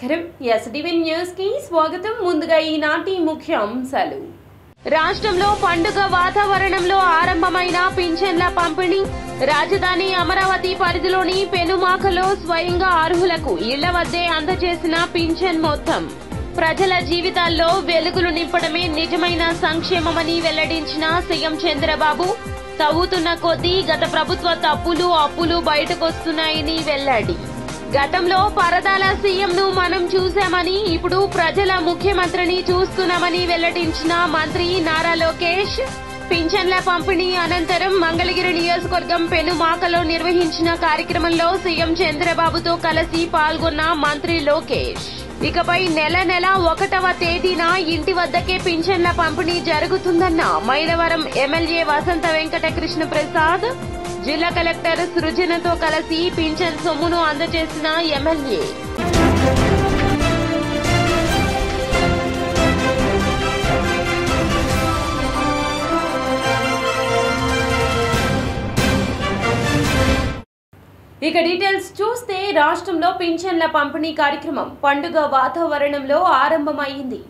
నమస్కారం SDV news కి స్వాగతం. ముందుగా ఈనాటి ముఖ్య అంశాలు. రాష్ట్రంలో పండుగ వాతావరణంలో ఆరంభమైన పింఛన్ల పంపిణీ. రాజధాని అమరావతి పరిధిలోని పెనుమాకలో స్వయంగా అర్హులకు ఇళ్ల వద్దే అందజేసిన పింఛన్ మొత్తం. ప్రజల జీవితాల్లో వెలుగులు నింపడమే నిజమైన సంక్షేమమని వెల్లడించిన సీఎం చంద్రబాబు. తవ్వుతున్న కొద్దీ గత ప్రభుత్వ తప్పులు అప్పులు బయటకొస్తున్నాయని వెల్లడి. గతంలో పరదాల సీఎంను మనం చూశామని, ఇప్పుడు ప్రజల ముఖ్యమంత్రిని చూస్తున్నామని వెల్లడించిన మంత్రి నారా లోకేష్. పింఛన్ల పంపిణీ అనంతరం మంగళగిరి నియోజకవర్గం పెనుమాకలో నిర్వహించిన కార్యక్రమంలో సీఎం చంద్రబాబుతో కలిసి పాల్గొన్న మంత్రి లోకేష్. ఇకపై నెల 1వ తేదీన ఇంటి వద్దకే పింఛన్ల పంపిణీ జరుగుతుందన్న మైలవరం ఎమ్మెల్యే వసంత వెంకట కృష్ణ ప్రసాద్. జిల్లా కలెక్టర్ సృజనతో కలిసి పింఛన్ సొమ్మును అందజేసిన ఎమ్మెల్యే. ఇక డీటెయిల్స్ చూస్తే రాష్ట్రంలో పింఛన్ల పంపిణీ కార్యక్రమం పండుగ వాతావరణంలో ఆరంభమైంది.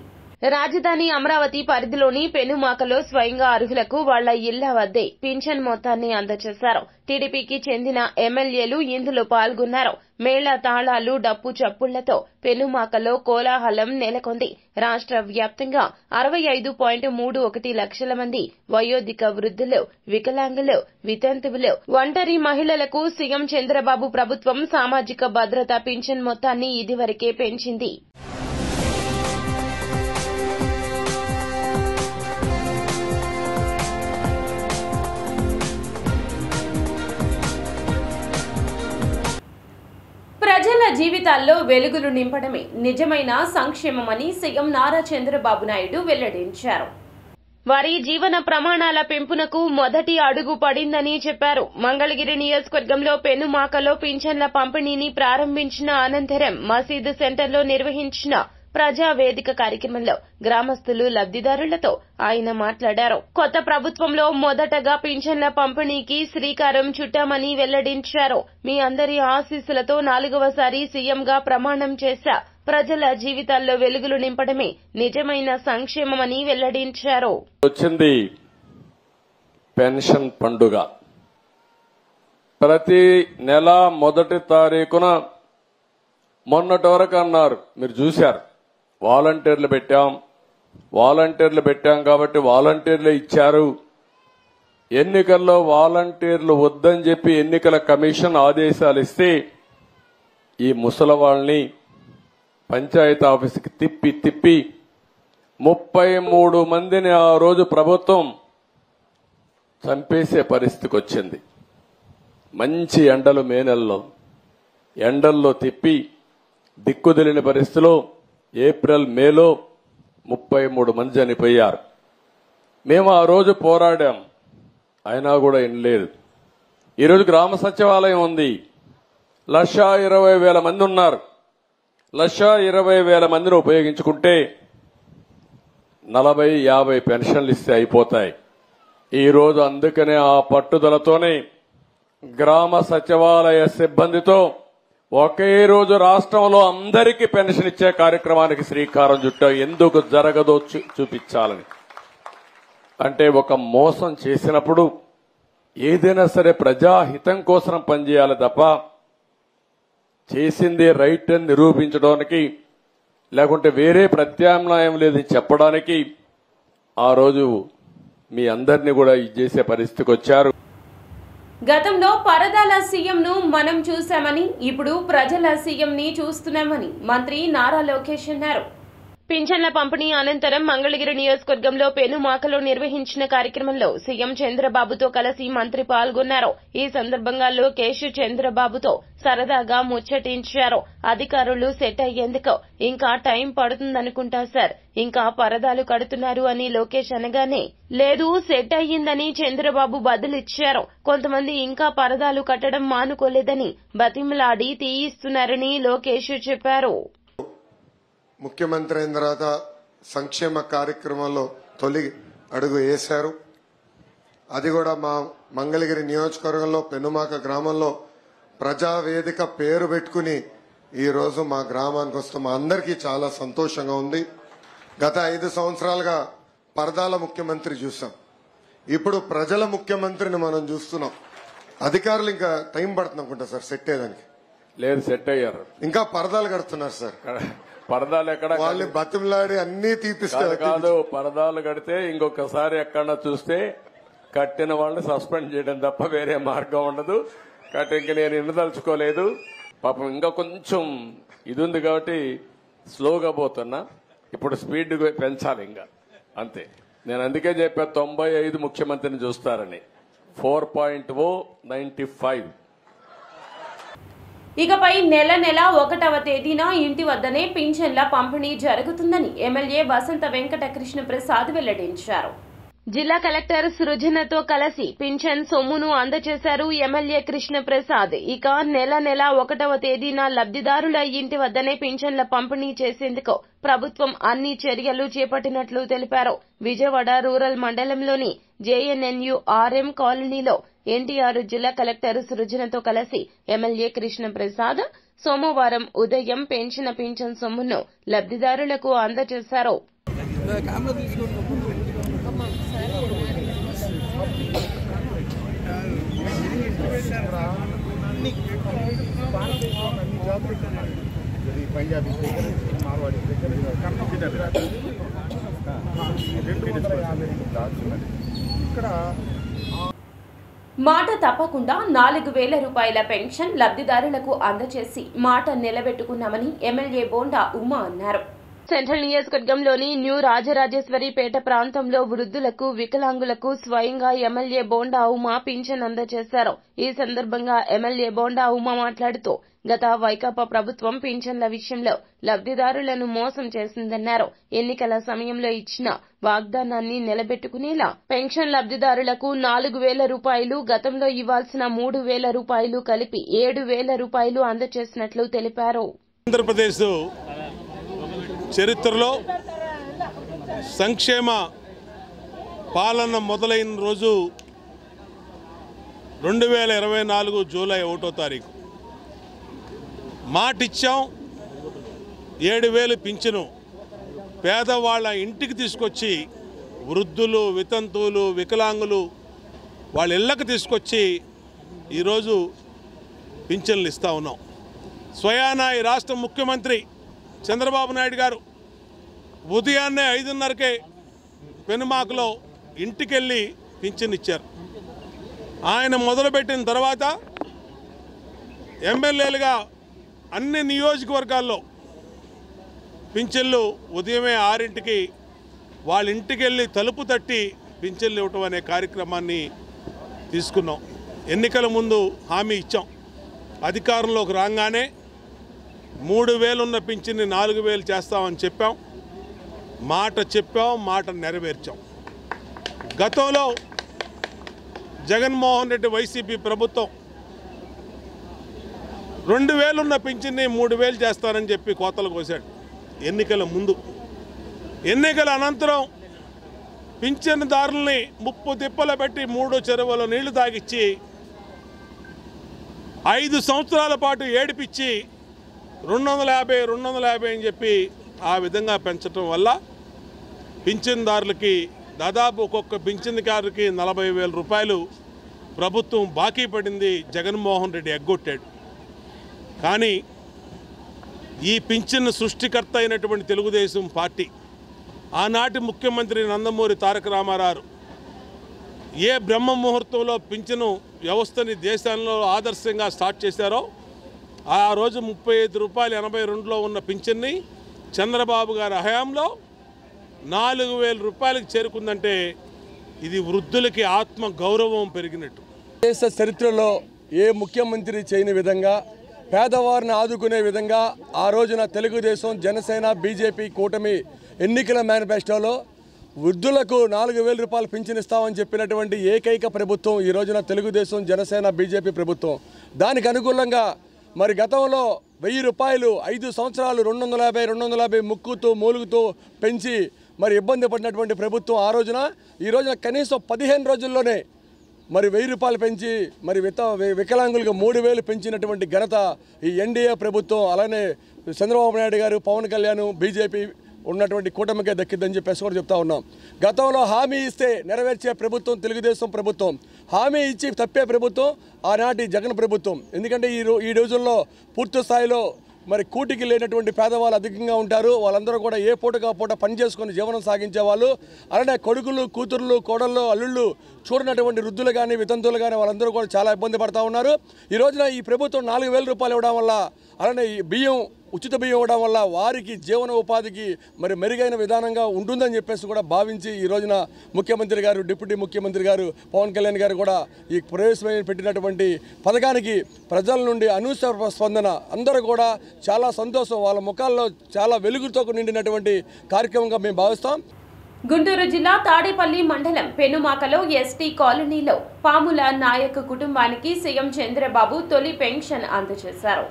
రాజధాని అమరావతి పరిధిలోని పెనుమాకలో స్వయంగా అర్హులకు వాళ్ల ఇళ్ల వద్దే పింఛన్ మొత్తాన్ని అందజేశారు. టీడీపీకి చెందిన ఎమ్మెల్యేలు ఇందులో పాల్గొన్నారు. మేళ తాళాలు డప్పు చప్పుళ్లతో పెనుమాకలో కోలాహలం నెలకొంది. రాష్ట్ర వ్యాప్తంగా 65.31 లక్షల మంది వయోధిక వృద్ధులు, వికలాంగులు, వితంతువులు, ఒంటరి మహిళలకు సీఎం చంద్రబాబు ప్రభుత్వం సామాజిక భద్రత పింఛన్ మొత్తాన్ని ఇదివరకే పెంచింది. ప్రజల జీవితాల్లో వెలుగులు నింపడమే నిజమైన సంక్షేమమని సీఎం నారా చంద్రబాబు నాయుడు వెల్లడించారు. వారి జీవన ప్రమాణాల పెంపునకు మొదటి అడుగు పడిందని చెప్పారు. మంగళగిరి నియోజకవర్గంలో పెనుమాకలో పింఛన్ల పంపిణీని ప్రారంభించిన అనంతరం మసీదు సెంటర్లో నిర్వహించిన ప్రజా వేదిక కార్యక్రమంలో గ్రామస్తులు, లబ్దిదారులతో ఆయన మాట్లాడారు. కొత్త ప్రభుత్వంలో మొదటగా పింఛన్ల పంపిణీకి శ్రీకారం చుట్టామని వెల్లడించారు. మీ అందరి ఆశీస్సులతో 4వసారి సీఎంగా ప్రమాణం చేశా. ప్రజల జీవితాల్లో వెలుగులు నింపడమే నిజమైన సంక్షేమమని వెల్లడించారు. వచ్చింది పెన్షన్ పండుగ. ప్రతి నెల 1వ తారీఖున మొన్నటి వరకు అన్నారు, మీరు చూశారు, వాలంటీర్లు పెట్టాం కాబట్టి వాలంటీర్లు ఇచ్చారు. ఎన్నికల్లో వాలంటీర్లు వద్దని చెప్పి ఎన్నికల కమిషన్ ఆదేశాలు ఇస్తే ఈ ముసలవాళ్ళని పంచాయతీ ఆఫీసుకి తిప్పి 33 మందిని ఆ రోజు ప్రభుత్వం చంపేసే పరిస్థితికి వచ్చింది. మంచి ఎండలు, మే నెలలో ఎండల్లో తిప్పి దిక్కుదిలిన పరిస్థితిలో ఏప్రిల్, మేలో 33 మంది చనిపోయారు. మేము ఆ రోజు పోరాడాం, అయినా కూడా వినలేదు. ఈరోజు గ్రామ సచివాలయం ఉంది, 1,20,000 మంది ఉన్నారు. 1,20,000 మందిని ఉపయోగించుకుంటే 40-50 పెన్షన్లు ఇస్తే అయిపోతాయి. ఈరోజు అందుకనే ఆ పట్టుదలతోనే గ్రామ సచివాలయ సిబ్బందితో ఒకే రోజు రాష్ట్రంలో అందరికీ పెన్షన్ ఇచ్చే కార్యక్రమానికి శ్రీకారం చుట్టాం. ఎందుకు జరగదో చూపించాలని. అంటే ఒక మోసం చేసినప్పుడు ఏదైనా సరే ప్రజాహితం కోసం పనిచేయాలి తప్ప చేసింది రైట్ అని నిరూపించడానికి, లేకుంటే వేరే ప్రత్యామ్నాయం లేదని చెప్పడానికి ఆ రోజు మీ అందరినీ కూడా ఇది చేసే పరిస్థితికి వచ్చారు. గతంలో పరదాల సీఎంను మనం చూశామని, ఇప్పుడు ప్రజల సీఎంని చూస్తున్నామని మంత్రి నారా లోకేష్ అన్నారు. పింఛన్ల పంపిణీ అనంతరం మంగళగిరి నియోజకవర్గంలో పెనుమాకలో నిర్వహించిన కార్యక్రమంలో సీఎం చంద్రబాబుతో కలిసి మంత్రి పాల్గొన్నారు. ఈ సందర్భంగా లోకేష్ చంద్రబాబుతో సరదాగా ముచ్చటించారు. అధికారులు సెట్ అయ్యేందుకు ఇంకా టైం పడుతుందనుకుంటా సార్, ఇంకా పరదాలు కడుతున్నారు అని లోకేష్ అనగానే, లేదు సెట్ అయ్యిందని చంద్రబాబు బదులిచ్చారు. కొంతమంది ఇంకా పరదాలు కట్టడం మానుకోలేదని బతిమలాడి తీయిస్తున్నారని లోకేష్ చెప్పారు. ముఖ్యమంత్రి అయిన తర్వాత సంక్షేమ కార్యక్రమంలో తొలి అడుగు వేశారు. అది కూడా మా మంగళగిరి నియోజకవర్గంలో పెనుమాక గ్రామంలో ప్రజావేదిక పేరు పెట్టుకుని ఈ రోజు మా గ్రామానికి వస్తే మా అందరికీ చాలా సంతోషంగా ఉంది. గత 5 సంవత్సరాలుగా పరదాల ముఖ్యమంత్రి చూసాం, ఇప్పుడు ప్రజల ముఖ్యమంత్రిని మనం చూస్తున్నాం. అధికారులు ఇంకా టైం పడుతుంది అనుకుంటా సార్ సెట్ అయ్యేదానికి. లేదు, సెట్ అయ్యారు. ఇంకా పరదాలు కడుతున్నారు సార్. పరదాలు ఎక్కడ వాళ్ళు బతిమలాడి అన్ని తీపిస్తారు కాదు. పరదాలు కడితే ఇంకొకసారి ఎక్కడన్నా చూస్తే కట్టిన వాళ్ళని సస్పెండ్ చేయడం తప్ప వేరే మార్గం ఉండదు. కాబట్టి ఇంక నేను ఎన్నదలుచుకోలేదు. పాపం ఇంకా కొంచెం ఇది ఉంది కాబట్టి స్లోగా పోతున్నా. ఇప్పుడు స్పీడ్ పెంచాలి ఇంకా, అంతే. నేను అందుకే చెప్పా 95 ముఖ్యమంత్రిని చూస్తారని. 4.0 95. ఇకపై నెల 1వ తేదీన ఇంటి వద్దనే పింఛన్ల పంపిణీ జరుగుతుందని ఎమ్మెల్యే వసంత వెంకట కృష్ణ ప్రసాద్ వెల్లడించారు. జిల్లా కలెక్టర్ సృజనతో కలిసి పింఛన్ సొమ్మును అందజేశారు ఎమ్మెల్యే కృష్ణ ప్రసాద్. ఇక నెల 1వ తేదీన లబ్దిదారుల ఇంటి వద్దనే పింఛన్ల పంపిణీ చేసేందుకు ప్రభుత్వం అన్ని చర్యలు చేపట్టినట్లు తెలిపారు. విజయవాడ రూరల్ మండలంలోని JNNURM కాలనీలో ఎన్టీఆర్ జిల్లా కలెక్టర్ సృజనతో కలిసి ఎమ్మెల్యే కృష్ణ ప్రసాద్ సోమవారం ఉదయం పెంచిన పింఛన్ సొమ్మును లబ్దిదారులకు అందజేశారు. మాట తప్పకుండా 4,000 రూపాయల పెన్షన్ లబ్దిదారులకు అందజేసి మాట నిలబెట్టుకున్నామని ఎమ్మెల్యే బోండా ఉమా అన్నారు. సెంట్రల్ నియోజకవర్గంలోని న్యూ రాజరాజేశ్వరిపేట ప్రాంతంలో వృద్ధులకు, వికలాంగులకు స్వయంగా ఎమ్మెల్యే బోండా ఉమా పింఛన్ అందజేశారు. ఈ సందర్భంగా ఎమ్మెల్యే బోండా ఉమా మాట్లాడుతూ గత వైకాపా ప్రభుత్వం పింఛన్ల విషయంలో లబ్దిదారులను మోసం చేసిందన్నారు. ఎన్నికల సమయంలో ఇచ్చిన వాగ్దానాన్ని నిలబెట్టుకునేలా పెన్షన్ లబ్దిదారులకు 4,000 రూపాయలు, గతంలో ఇవ్వాల్సిన 3,000 రూపాయలు కలిపి 7,000 రూపాయలు అందజేసినట్లు తెలిపారు. ఆంధ్రప్రదేశ్ చరిత్రలో సంక్షేమ పాలన మొదలైన రోజు 2024 జూలై 1వ తారీఖు. మాటిచ్చాం, 7,000 పింఛను పేదవాళ్ళ ఇంటికి తీసుకొచ్చి, వృద్ధులు, వితంతువులు, వికలాంగులు వాళ్ళ ఇళ్లకు తీసుకొచ్చి ఈరోజు పింఛన్లు ఇస్తూ ఉన్నాం. స్వయానా ఈ రాష్ట్ర ముఖ్యమంత్రి చంద్రబాబు నాయుడు గారు ఉదయాన్నే 5:30కే పెనుమాకలో ఇంటికెళ్ళి పింఛన్ ఇచ్చారు. ఆయన మొదలుపెట్టిన తర్వాత ఎమ్మెల్యేలుగా అన్ని నియోజకవర్గాల్లో పింఛన్లు ఉదయమే 6ంటికి వాళ్ళ ఇంటికెళ్ళి తలుపు తట్టి పింఛన్లు ఇవ్వటం అనే కార్యక్రమాన్ని తీసుకున్నాం. ఎన్నికల ముందు హామీ ఇచ్చాం. అధికారంలోకి రాగానే 3,000 ఉన్న పింఛన్ని 4,000 చేస్తామని చెప్పాం. మాట నెరవేర్చాం. గతంలో జగన్మోహన్ రెడ్డి వైసీపీ ప్రభుత్వం 2,000 ఉన్న పింఛన్ని 3,000 చేస్తానని చెప్పి కోతలు కోశాడు ఎన్నికల ముందు. ఎన్నికల అనంతరం పింఛన్దారుల్ని ముప్పు తిప్పలు పెట్టి 3 చెరువుల నీళ్లు తాగిచ్చి 5 సంవత్సరాల పాటు ఏడిపించి 250 అని చెప్పి ఆ విధంగా పెంచడం వల్ల పింఛన్దారులకి దాదాపు ఒక్కొక్క పింఛన్దారుకి 40,000 రూపాయలు ప్రభుత్వం బాకీ పడింది. జగన్మోహన్ రెడ్డి ఎగ్గొట్టాడు. కానీ ఈ పింఛన్ సృష్టికర్త అయినటువంటి తెలుగుదేశం పార్టీ, ఆనాటి ముఖ్యమంత్రి నందమూరి తారక రామారావు ఏ బ్రహ్మ ముహూర్తంలో పింఛను వ్యవస్థని దేశంలో ఆదర్శంగా స్టార్ట్ చేశారో ఆ రోజు 35 రూపాయలు 82లో ఉన్న పింఛన్ని చంద్రబాబు గారి హయాంలో 4,000 రూపాయలకు చేరుకుందంటే ఇది వృద్ధులకి ఆత్మ గౌరవం పెరిగినట్టు. దేశ చరిత్రలో ఏ ముఖ్యమంత్రి చేయని విధంగా పేదవారిని ఆదుకునే విధంగా ఆ రోజున తెలుగుదేశం, జనసేన, బీజేపీ కూటమి ఎన్నికల మేనిఫెస్టోలో వృద్ధులకు 4,000 రూపాయలు పింఛన్ ఇస్తామని చెప్పినటువంటి ఏకైక ప్రభుత్వం ఈ రోజున తెలుగుదేశం, జనసేన, బీజేపీ ప్రభుత్వం. దానికి అనుకూలంగా మరి గతంలో 1,000 రూపాయలు 5 సంవత్సరాలు 250 ముక్కుతూ మూలుగుతూ పెంచి మరి ఇబ్బంది పడినటువంటి ప్రభుత్వం ఈ రోజున కనీసం 15 రోజుల్లోనే మరి 1000 రూపాయలు పెంచి మరి వికలాంగులకు 3000 పెంచినటువంటి ఘనత ఈ ఎన్డీఏ ప్రభుత్వం, అలానే చంద్రబాబు నాయుడు గారు, పవన్ కళ్యాణ్, బీజేపీ ఉన్నటువంటి కూటమికే దక్కిద్దని చెప్పేసి కూడా చెప్తా ఉన్నాం. గతంలో హామీ ఇస్తే నెరవేర్చే ప్రభుత్వం తెలుగుదేశం ప్రభుత్వం, హామీ ఇచ్చి తప్పే ప్రభుత్వం ఆనాటి జగన్ ప్రభుత్వం. ఎందుకంటే ఈ రోజుల్లో పూర్తి స్థాయిలో మరి కూటికి లేనటువంటి పేదవాళ్ళు అధికంగా ఉంటారు. వాళ్ళందరూ కూడా ఏ పూటగా పూట పని చేసుకొని జీవనం సాగించే వాళ్ళు. అలానే కొడుకులు, కూతుర్లు, కోడళ్ళు, అల్లుళ్ళు చూడనటువంటి వృద్ధులు కానీ, వితంతువులు కానీ వాళ్ళందరూ కూడా చాలా ఇబ్బంది పడుతూ ఉన్నారు. ఈ రోజున ఈ ప్రభుత్వం 4000 రూపాయలు ఇవ్వడం వల్ల, అలానే ఈ ఉచిత బియ్యం ఇవ్వడం వల్ల వారికి జీవన ఉపాధికి మరి మెరుగైన విధానంగా ఉంటుందని చెప్పేసి కూడా భావించి ఈ రోజున ముఖ్యమంత్రి గారు, డిప్యూటీ ముఖ్యమంత్రి గారు, పవన్ కళ్యాణ్ గారు కూడా ఈ ప్రవేశపెట్టినటువంటి పథకానికి ప్రజల నుండి అనూహ్య స్పందన, అందరూ కూడా చాలా సంతోషం, వాళ్ళ ముఖాల్లో చాలా వెలుగుతో నిండినటువంటి కార్యక్రమంగా మేము భావిస్తాం. గుంటూరు జిల్లా తాడేపల్లి మండలం పెనుమాకలో ఎస్టీ కాలనీలో పాముల నాయక్ కుటుంబానికి సీఎం చంద్రబాబు తొలి పెన్షన్ అందజేశారు.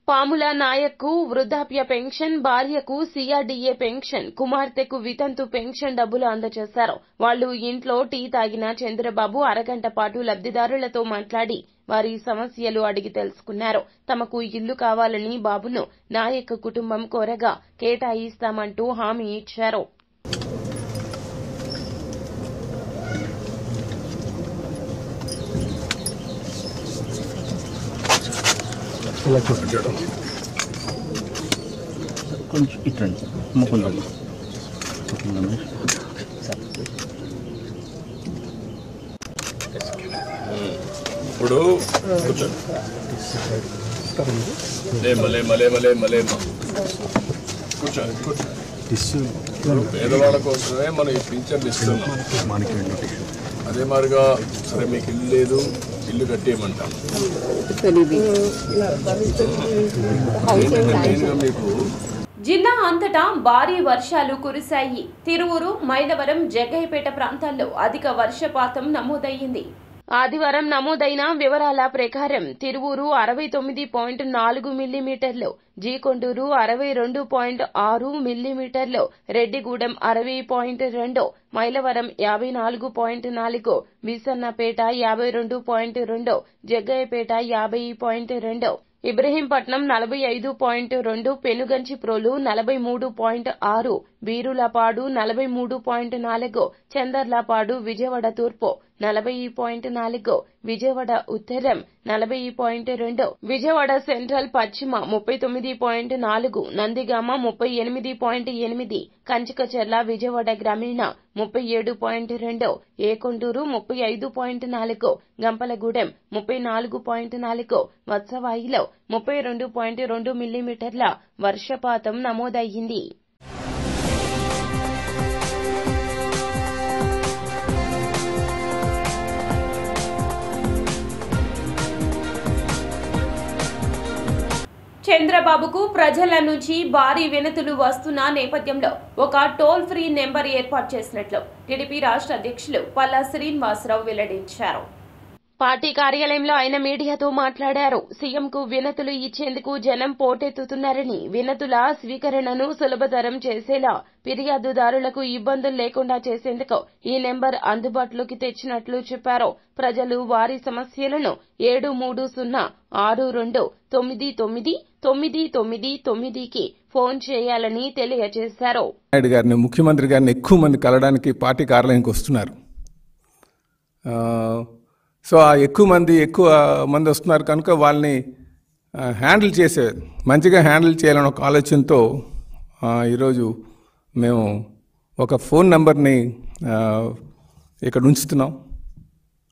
పాముల నాయక్కు వృద్ధాప్య పెన్షన్, భార్యకు సిఆర్డీఏ పెన్షన్, కుమార్తెకు వితంతు పెన్షన్ డబ్బులు అందజేశారు. వాళ్లు ఇంట్లో టీ తాగిన చంద్రబాబు అరగంట పాటు లబ్దిదారులతో మాట్లాడి వారి సమస్యలు అడిగి తెలుసుకున్నారు. తమకు ఇల్లు కావాలని బాబును నాయక్ కుటుంబం కోరగా కేటాయిస్తామంటూ హామీ ఇచ్చారు. కొంచెం ఇట్రండి ముకుందండి. ఇప్పుడు పేదవాళ్ళ కోసమే మనం ఈ పింఛన్లు ఇస్తున్నాం. అదే మాదిరిగా సరే మీకు ఇల్లు లేదు, ఇల్లు కట్టేయమంటాం. మీకు జిల్లా అంతటా భారీ వర్షాలు కురిశాయి. తిరువూరు, మైలవరం, జగ్గయ్యపేట ప్రాంతాల్లో అధిక వర్షపాతం నమోదయ్యింది. ఆదివారం నమోదైన వివరాల ప్రకారం తిరువూరు 69.4 మిల్లీమీటర్లు, జీకొండూరు 62.6 మిల్లీమీటర్లు, రెడ్డిగూడెం 60.2, మైలవరం 54.4, విసన్నపేట 52.2, జగ్గయ్యపేట 50.2, ఇబ్రహీంపట్నం 45.2, పెనుగంచిప్రోలు 43.6, బీరులపాడు 43.4, చందర్లపాడు, విజయవాడ తూర్పు 40.4, విజయవాడ ఉత్తరం 40.2, విజయవాడ సెంట్రల్ పశ్చిమ 39.4, నందిగామ 38.8, కంచికచర్ల, విజయవాడ గ్రామీణ 37.2, ఏకొండూరు 35.4, గంపలగూడెం 34.4, వత్సవాయిలో 32.2 మిల్లీమీటర్ల వర్షపాతం నమోదయ్యింది. చంద్రబాబుకు ప్రజల నుంచి భారీ వినతులు వస్తున్న నేపథ్యంలో ఒక టోల్ ఫ్రీ నెంబర్ ఏర్పాటు చేసినట్లు టీడీపీ రాష్ట్ర అధ్యక్షులు పల్లా శ్రీనివాసరావు వెల్లడించారు. పార్టీ కార్యాలయంలో ఆయన మీడియాతో మాట్లాడారు. సీఎంకు వినతులు ఇచ్చేందుకు జనం పోటెత్తుతున్నారని, వినతుల స్వీకరణను సులభతరం చేసేలా ఫిర్యాదుదారులకు ఇబ్బందులు లేకుండా చేసేందుకు ఈ నెంబర్ అందుబాటులోకి తెచ్చినట్లు చెప్పారు. ప్రజలు వారి సమస్యలను 73062999999కి ఫోన్ చేయాలని తెలియజేశారు. నాయుడు గారిని, ముఖ్యమంత్రి గారిని ఎక్కువ మంది కలవడానికి పార్టీ కార్యాలయానికి వస్తున్నారు. సో ఆ ఎక్కువ మంది వస్తున్నారు కనుక వాళ్ళని మంచిగా హ్యాండిల్ చేయాలని ఒక ఆలోచనతో ఈరోజు మేము ఒక ఫోన్ నెంబర్ని ఇక్కడ ఉంచుతున్నాం.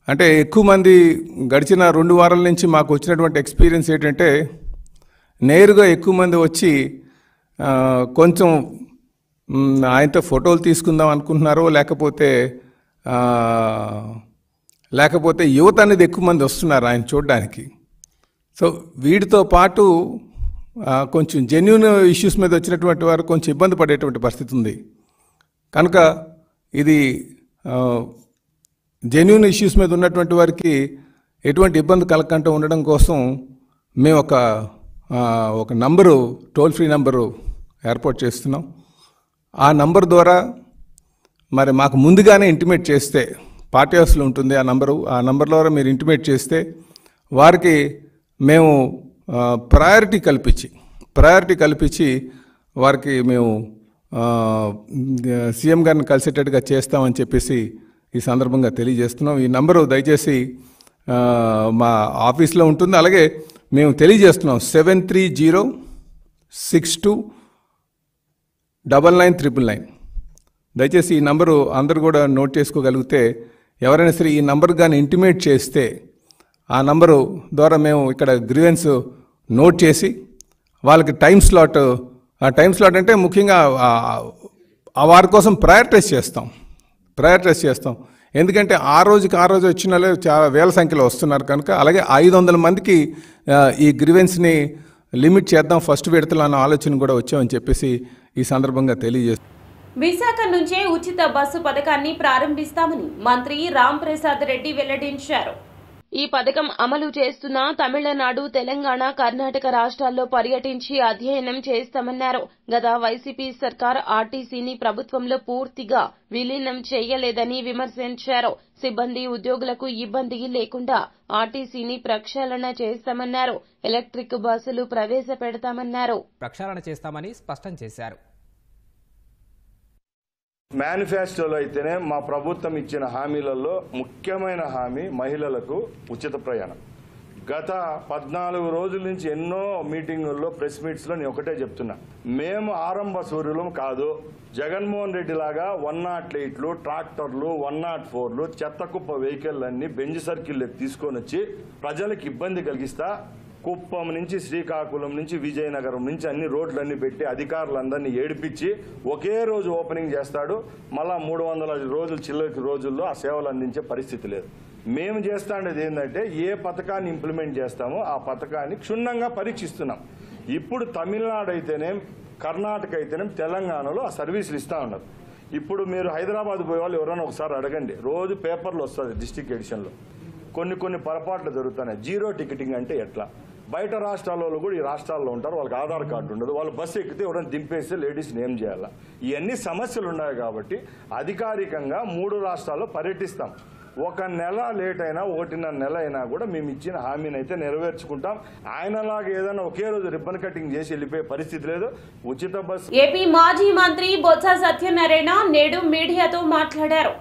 అంటే ఎక్కువ మంది గడిచిన 2 వారాల నుంచి మాకు వచ్చినటువంటి ఎక్స్పీరియన్స్ ఏంటంటే, నేరుగా ఎక్కువ మంది వచ్చి కొంచెం ఆయనతో ఫోటోలు తీసుకుందాం అనుకుంటున్నారో, లేకపోతే యువత అనేది ఎక్కువ మంది వస్తున్నారు ఆయన చూడడానికి. సో వీటితో పాటు కొంచెం జెన్యూన్ ఇష్యూస్ మీద వచ్చినటువంటి వారు కొంచెం ఇబ్బంది పడేటువంటి పరిస్థితి ఉంది. కనుక ఇది జెన్యూన్ ఇష్యూస్ మీద ఉన్నటువంటి వారికి ఎటువంటి ఇబ్బంది కలగకుండా ఉండడం కోసం మేము ఒక నంబరు, టోల్ ఫ్రీ నంబరు ఏర్పాటు చేస్తున్నాం. ఆ నంబర్ ద్వారా మరి మాకు ముందుగానే ఇంటిమేట్ చేస్తే పార్టీ హౌస్లో ఉంటుంది ఆ నంబర్లో మీరు ఇంటిమేట్ చేస్తే వారికి మేము ప్రయారిటీ కల్పించి వారికి మేము సీఎం గారిని కలిసేటట్టుగా చేస్తామని చెప్పేసి ఈ సందర్భంగా తెలియజేస్తున్నాం. ఈ నంబరు దయచేసి మా ఆఫీస్లో ఉంటుంది. అలాగే మేము తెలియజేస్తున్నాం 7306299999. దయచేసి ఈ నంబరు అందరూ కూడా నోట్ చేసుకోగలిగితే ఎవరైనా సరే ఈ నంబర్ కానీ ఇంటిమేట్ చేస్తే ఆ నంబరు ద్వారా మేము ఇక్కడ గ్రీవెన్స్ నోట్ చేసి వాళ్ళకి టైం స్లాట్ అంటే ముఖ్యంగా వారి కోసం ప్రయారిటైజ్ చేస్తాం. ఎందుకంటే ఆ రోజు వచ్చిన వాళ్ళు చాలా వేల సంఖ్యలో వస్తున్నారు కనుక, అలాగే 500 మందికి ఈ గ్రీవెన్స్ని లిమిట్ చేద్దాం ఫస్ట్ విడతలో అన్న ఆలోచన కూడా వచ్చామని చెప్పేసి ఈ సందర్భంగా తెలియజేస్తాం. విశాఖ నుంచే ఉచిత బస్సు పథకాన్ని ప్రారంభిస్తామని మంత్రి రాంప్రసాద్ రెడ్డి వెల్లడించారు. ఈ పథకం అమలు చేస్తున్న తమిళనాడు, తెలంగాణ, కర్ణాటక రాష్ట్రాల్లో పర్యటించి అధ్యయనం చేస్తామన్నారు. గత వైసీపీ సర్కార్ ఆర్టీసీని ప్రభుత్వంలో పూర్తిగా విలీనం చేయలేదని విమర్శించారు. సిబ్బంది, ఉద్యోగులకు ఇబ్బంది లేకుండా ఆర్టీసీని ప్రక్షాళన చేస్తామన్నారు. ఎలక్ట్రిక్ బస్సులు ప్రవేశపెడతామన్నారు. ప్రక్షాళన చేస్తామని స్పష్టం చేశారు. మేనిఫెస్టోలో అయితేనే మా ప్రభుత్వం ఇచ్చిన హామీలలో ముఖ్యమైన హామీ మహిళలకు ఉచిత ప్రయాణం. గత 14 రోజుల నుంచి ఎన్నో మీటింగుల్లో, ప్రెస్ మీట్స్లో నేను ఒకటే చెప్తున్నా, మేము ఆరంభ సూర్యులం కాదు. జగన్మోహన్ రెడ్డి లాగా 108లు, ట్రాక్టర్లు, 104లు, చెత్త కుప్ప వెహికల్లన్నీ బెంజ్ సర్కిల్లోకి తీసుకొని వచ్చి ప్రజలకు ఇబ్బంది కలిగిస్తా, కుప్పం నుంచి శ్రీకాకుళం నుంచి విజయనగరం నుంచి అన్ని రోడ్లన్నీ పెట్టి అధికారులందరినీ ఏడిపించి ఒకే రోజు ఓపెనింగ్ చేస్తాడు. మళ్ళా 300 రోజులు చిల్లకి రోజుల్లో ఆ సేవలు అందించే పరిస్థితి లేదు. మేము చేస్తాండేది ఏంటంటే ఏ పథకాన్ని ఇంప్లిమెంట్ చేస్తామో ఆ పథకాన్ని క్షుణ్ణంగా పరీక్షిస్తున్నాం. ఇప్పుడు తమిళనాడు అయితేనేం, కర్ణాటక అయితేనేం, తెలంగాణలో ఆ సర్వీసులు ఇస్తా ఉన్నారు. ఇప్పుడు మీరు హైదరాబాద్ పోయే వాళ్ళు ఎవరైనా ఒకసారి అడగండి, రోజు పేపర్లో వస్తుంది డిస్ట్రిక్ట్ ఎడిషన్లో కొన్ని పొరపాట్లు జరుగుతున్నాయి. జీరో టికెటింగ్ అంటే ఎట్లా? బయట రాష్ట్రాల్లో కూడా ఈ రాష్ట్రాల్లో ఉంటారు, వాళ్ళకి ఆధార్ కార్డు ఉండదు, వాళ్ళు బస్సు ఎక్కితే ఎవరైనా దింపేస్తే లేడీస్ని ఏం చేయాలా? ఇవన్నీ సమస్యలు ఉన్నాయి కాబట్టి అధికారికంగా 3 రాష్ట్రాల్లో పర్యటిస్తాం. 1 నెల లేట్ అయినా 1.5 నెల అయినా కూడా మేము ఇచ్చిన హామీని అయితే నెరవేర్చుకుంటాం. ఆయనలాగా ఏదైనా ఒకే రోజు రిబ్బన్ కటింగ్ చేసి వెళ్ళిపోయే పరిస్థితి లేదు. ఉచిత బస్సు. ఏపీ మాజీ మంత్రి బొత్స సత్యనారాయణ నేడు మీడియాతో మాట్లాడారు.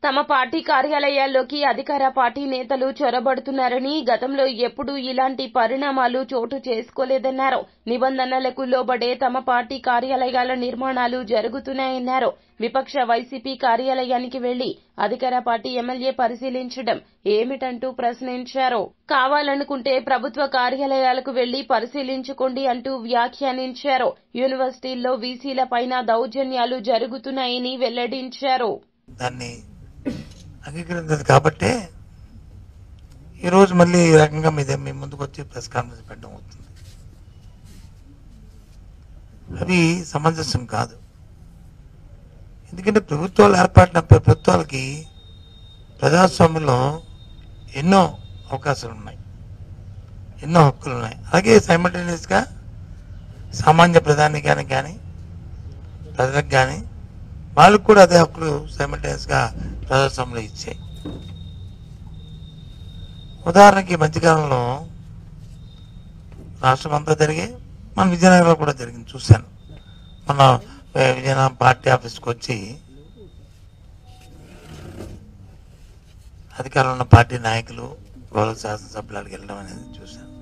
తమ పార్టీ కార్యాలయాల్లోకి అధికార పార్టీ నేతలు చొరబడుతున్నారని, గతంలో ఎప్పుడూ ఇలాంటి పరిణామాలు చోటు చేసుకోలేదన్నారు. నిబంధనలకు లోబడే తమ పార్టీ కార్యాలయాల నిర్మాణాలు జరుగుతున్నాయన్నారు. విపక్ష వైసీపీ కార్యాలయానికి వెళ్లి అధికార పార్టీ ఎమ్మెల్యే పరిశీలించడం ఏమిటంటూ ప్రశ్నించారు. కావాలనుకుంటే ప్రభుత్వ కార్యాలయాలకు వెళ్లి పరిశీలించుకోండి అంటూ వ్యాఖ్యానించారు. యూనివర్సిటీల్లో వీసీల పైన దౌర్జన్యాలు జరుగుతున్నాయని వెల్లడించారు. అంగీకరించదు కాబట్టే ఈరోజు మళ్ళీ ఈ రకంగా మీ ముందుకు వచ్చి ప్రెస్ కాన్ఫరెన్స్ పెట్టడం అవుతుంది. అవి సమంజసం కాదు. ఎందుకంటే ప్రభుత్వాలు ఏర్పాటున ప్రభుత్వాలకి ప్రజాస్వామ్యంలో ఎన్నో అవకాశాలు ఉన్నాయి, ఎన్నో హక్కులు ఉన్నాయి. అలాగే సైమల్టేనియస్గా సామాన్య ప్రధానికానికి కానీ ప్రజలకు కానీ వాళ్ళకు కూడా అదే హక్కులు సైమల్టేనియస్గా ప్రజాస్వామ్యంలో ఇచ్చాయి. ఉదాహరణకి మధ్యకాలంలో రాష్ట్రం అంతా జరిగే, మన విజయనగరంలో కూడా జరిగింది, చూశాను. మన విజయనగరం పార్టీ ఆఫీస్కి వచ్చి అధికారంలో ఉన్న పార్టీ నాయకులు, గౌరవ శాసనసభ్యులు అడిగి వెళ్ళడం అనేది చూశాను.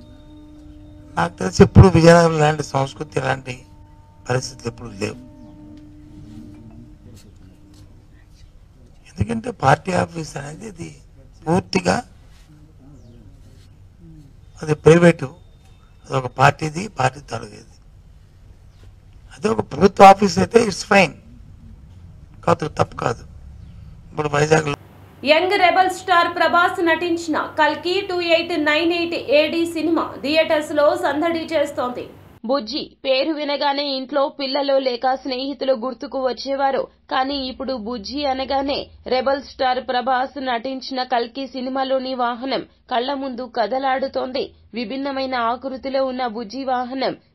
నాకు తెలిసి ఎప్పుడు విజయనగరం లాంటి సంస్కృతి, ఇలాంటి పరిస్థితులు ఎప్పుడు లేవు. ఎందుకంటే పార్టీ ఆఫీస్ అనేది అది పూర్తిగా అది ప్రైవేటు, అది ఒక పార్టీది, పార్టీ తొలగేది. అదే ఒక ప్రభుత్వ ఆఫీస్ అయితే ఇట్స్ ఫైన్ కాదు, తప్పు కాదు. ఇప్పుడు Vizag young rebel star Prabhas నటించిన కల్కి 2898 AD సినిమా థియేటర్స్ లో సందడి చేస్తోంది. బుజ్జి పేరు వినగానే ఇంట్లో పిల్లలు లేక స్నేహితులు గుర్తుకు వచ్చేవారు. కానీ ఇప్పుడు బుజ్జి అనగానే రెబల్ స్టార్ ప్రభాస్ నటించిన కల్కి సినిమాలోని వాహనం కళ్ల ముందు కదలాడుతోంది. విభిన్నమైన ఆకృతిలో ఉన్న బుజ్జి వాహనం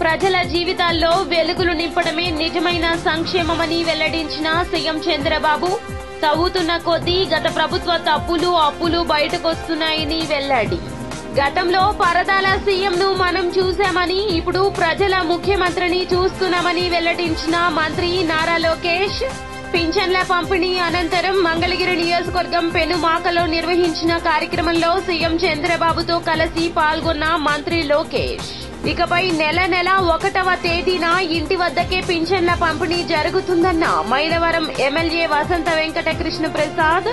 ప్రజల జీవితాల్లో వెలుగులు నింపడమే నిజమైన సంక్షేమమని వెల్లడించిన సీఎం చంద్రబాబు, తవ్వుతున్న కొద్దీ గత ప్రభుత్వ తప్పులు అప్పులు బయటకొస్తున్నాయని వెల్లడి. గతంలో పరదాల సీఎంను మనం చూశామని, ఇప్పుడు ప్రజల ముఖ్యమంత్రిని చూస్తున్నామని వెల్లడించిన మంత్రి నారా లోకేష్, పింఛన్ల పంపిణీ అనంతరం మంగళగిరి నియోజకవర్గం పెనుమాకలో నిర్వహించిన కార్యక్రమంలో సీఎం చంద్రబాబుతో కలిసి పాల్గొన్న మంత్రి లోకేష్, ఇకపై నెల 1వ తేదీన ఇంటి వద్దకే పింఛన్ల పంపిణీ జరుగుతుందన్న మైలవరం ఎమ్మెల్యే వసంత వెంకట కృష్ణ ప్రసాద్,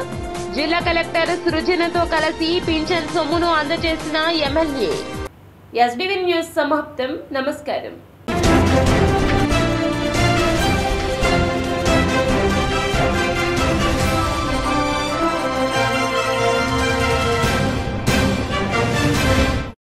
జిల్లా కలెక్టర్ సృజనతో కలిసి పింఛన్ సొమ్మును అందజేసిన ఎమ్మెల్యే. ఎస్బీవీ న్యూస్ సమాప్తం. నమస్కారం.